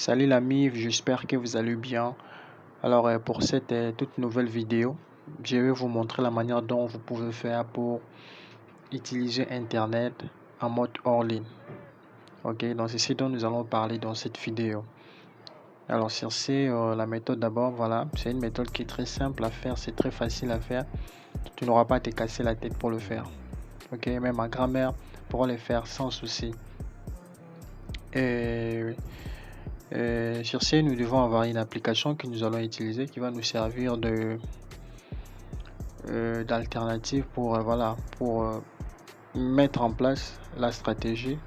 Salut l'ami, j'espère que vous allez bien. Alors pour cette toute nouvelle vidéo, je vais vous montrer la manière dont vous pouvez faire pour utiliser Internet en mode hors ligne. Ok, donc c'est ce dont nous allons parler dans cette vidéo. Alors sur la méthode d'abord, voilà, c'est une méthode qui est très simple à faire, c'est très facile à faire. Tu n'auras pas à te casser la tête pour le faire. Ok, même ma grand-mère pourra le faire sans souci. Et sur ce, nous devons avoir une application que nous allons utiliser qui va nous servir d'alternative pour, mettre en place la stratégie.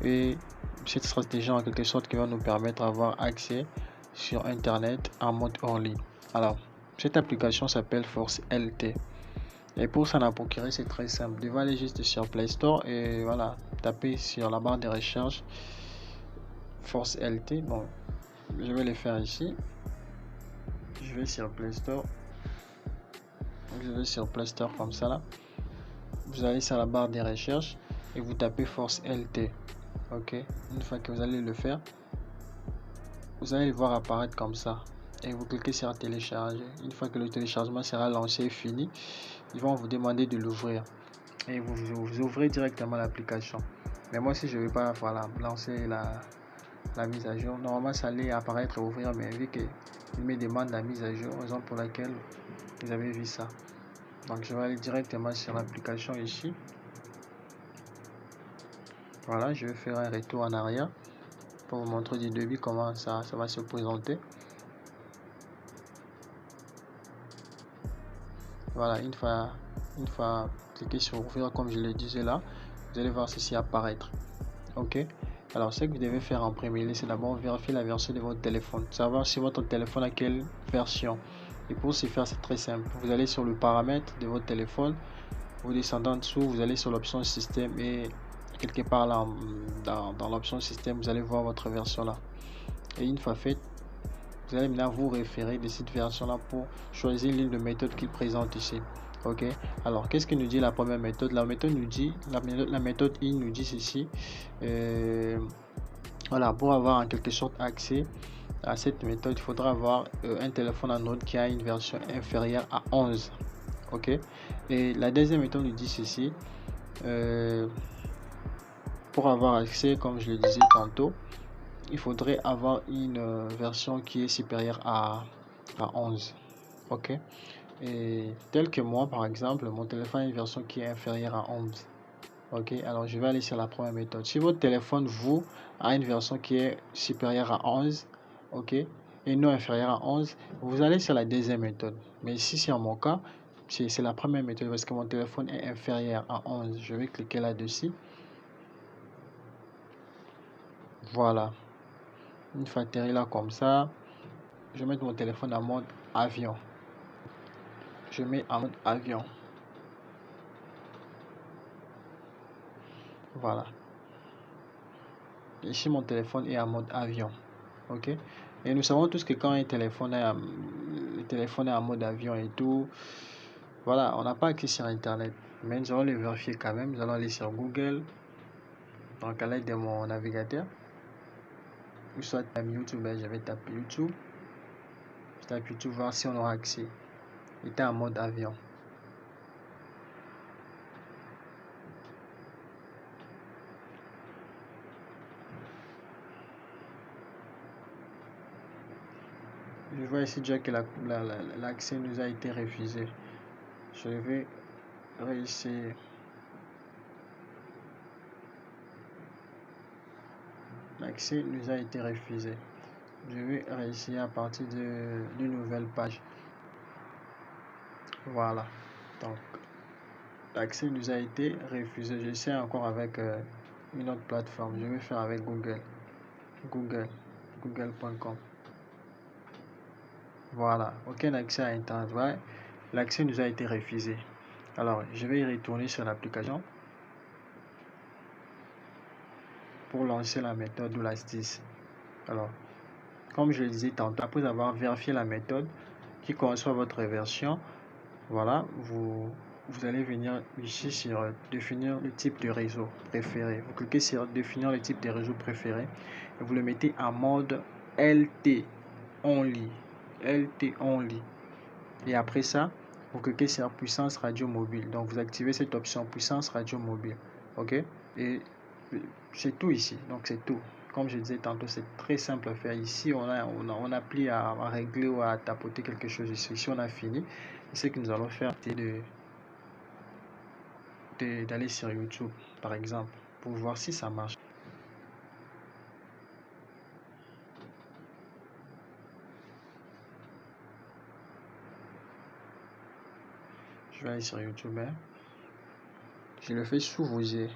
Et cette stratégie, en quelque sorte, qui va nous permettre d'avoir accès sur Internet en mode hors ligne. Alors, cette application s'appelle Force LT. Et pour s'en procurer, c'est très simple. Vous aller juste sur Play Store et voilà, taper sur la barre de recherche Force LT. Bon, je vais le faire ici. Je vais sur Play Store. Je vais sur Play Store comme ça là. Vous allez sur la barre des recherches et vous tapez Force LT. Ok. Une fois que vous allez le faire, vous allez le voir apparaître comme ça. Et vous cliquez sur télécharger. Une fois que le téléchargement sera lancé et fini, ils vont vous demander de l'ouvrir. Et vous ouvrez directement l'application. Mais moi, si je ne vais pas lancer la mise à jour, normalement ça allait apparaître et ouvrir, mais vu qu'il me demande la mise à jour, raison pour laquelle vous avez vu ça. Donc je vais aller directement sur l'application ici. Voilà, je vais faire un retour en arrière pour vous montrer du début comment ça va se présenter. Voilà, une fois cliqué sur ouvrir comme je le disais là, vous allez voir ceci apparaître. Ok, alors ce que vous devez faire en premier lieu, c'est d'abord vérifier la version de votre téléphone, savoir si votre téléphone a quelle version. Et pour ce faire, c'est très simple. Vous allez sur le paramètre de votre téléphone, vous descendez en dessous, vous allez sur l'option système et quelque part là dans l'option système, vous allez voir votre version là. Et une fois fait, vous allez maintenant vous référer de cette version là pour choisir l'une de méthode qu'il présente ici. Ok, alors qu'est-ce que nous dit la première méthode? La méthode nous dit, la méthode I nous dit ceci. Voilà, pour avoir en quelque sorte accès à cette méthode, il faudra avoir un téléphone Android qui a une version inférieure à 11. Ok, et la deuxième méthode nous dit ceci. Pour avoir accès, comme je le disais tantôt, il faudrait avoir une version qui est supérieure à 11. Ok, et tel que moi par exemple, mon téléphone a une version qui est inférieure à 11. Ok, alors je vais aller sur la première méthode. Si votre téléphone vous a une version qui est supérieure à 11, ok, et non inférieure à 11, vous allez sur la deuxième méthode. Mais ici c'est en mon cas, c'est la première méthode parce que mon téléphone est inférieur à 11. Je vais cliquer là-dessus. Voilà. Une fois atterri là comme ça, je vais mettre mon téléphone en mode avion. Je mets en mode avion. Voilà. Ici mon téléphone est en mode avion. Ok. Et nous savons tous que quand le téléphone est en mode avion et tout, voilà, on n'a pas accès sur Internet. Mais nous allons le vérifier quand même. Nous allons aller sur Google. Donc à l'aide de mon navigateur. Ou soit YouTube, je vais taper YouTube. Je tape YouTube, voir si on aura accès. Il était en mode avion. Je vois ici déjà que l'accès nous a été refusé. Je vais réessayer. L'accès nous a été refusé. Je vais réessayer à partir d'une nouvelle page. Voilà. Donc, l'accès nous a été refusé. J'essaie encore avec une autre plateforme. Je vais faire avec Google. Google.com. Voilà. Aucun accès à Internet. Ouais. L'accès nous a été refusé. Alors, je vais y retourner sur l'application pour lancer la méthode ou l'astuce. Alors, comme je le disais tantôt, après avoir vérifié la méthode qui correspond à votre version, voilà, vous allez venir ici sur définir le type de réseau préféré. Vous cliquez sur définir le type de réseau préféré et vous le mettez en mode LT only. LT only. Et après ça, vous cliquez sur puissance radio mobile. Donc vous activez cette option puissance radio mobile. Ok? Et c'est tout ici. Donc c'est tout. Comme je disais tantôt, c'est très simple à faire. Ici, on a plus à régler ou à tapoter quelque chose ici. Ici, on a fini. Et ce que nous allons faire, c'est d'aller sur YouTube, par exemple, pour voir si ça marche. Je vais aller sur YouTube. Hein. Je le fais sous vos yeux.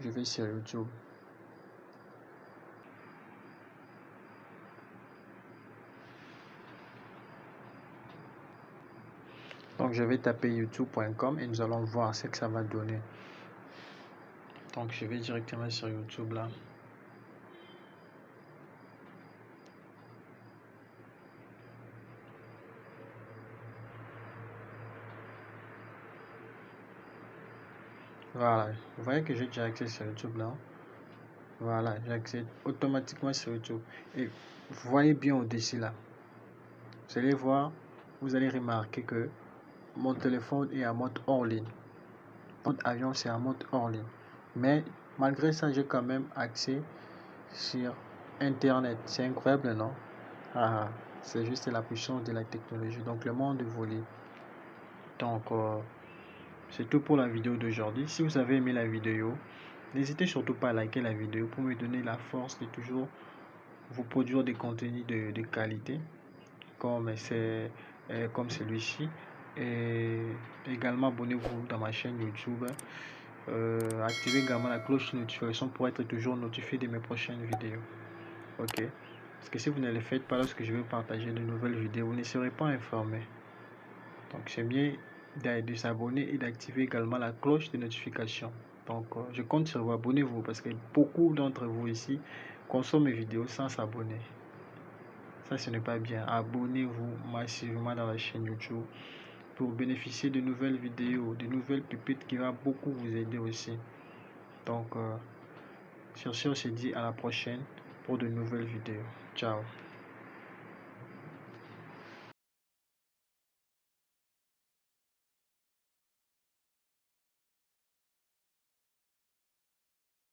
Je vais sur YouTube. Donc je vais taper youtube.com et nous allons voir ce que ça va donner. Donc je vais directement sur YouTube là. Voilà, vous voyez que j'ai déjà accès sur YouTube là. Voilà, j'accède automatiquement sur YouTube. Et vous voyez bien au-dessus là. Vous allez voir, vous allez remarquer que mon téléphone est en mode hors ligne. Mon avion c'est en mode hors ligne. Mais malgré ça, j'ai quand même accès sur Internet. C'est incroyable, non? Ah, c'est juste la puissance de la technologie. Donc le monde évolue. Donc c'est tout pour la vidéo d'aujourd'hui. Si vous avez aimé la vidéo, n'hésitez surtout pas à liker la vidéo pour me donner la force de toujours vous produire des contenus de qualité comme comme celui-ci. Et également abonnez-vous dans ma chaîne YouTube. Activez également la cloche de notification pour être toujours notifié de mes prochaines vidéos. Ok? Parce que si vous ne le faites pas lorsque je vais partager de nouvelles vidéos, vous ne serez pas informé. Donc c'est bien de s'abonner et d'activer également la cloche de notification. Donc je compte sur vous, abonnez-vous parce que beaucoup d'entre vous ici consomment mes vidéos sans s'abonner. Ça, ce n'est pas bien. Abonnez-vous massivement dans la chaîne YouTube pour bénéficier de nouvelles vidéos, de nouvelles pépites qui vont beaucoup vous aider aussi. Donc sur ce, on se dit à la prochaine pour de nouvelles vidéos. Ciao.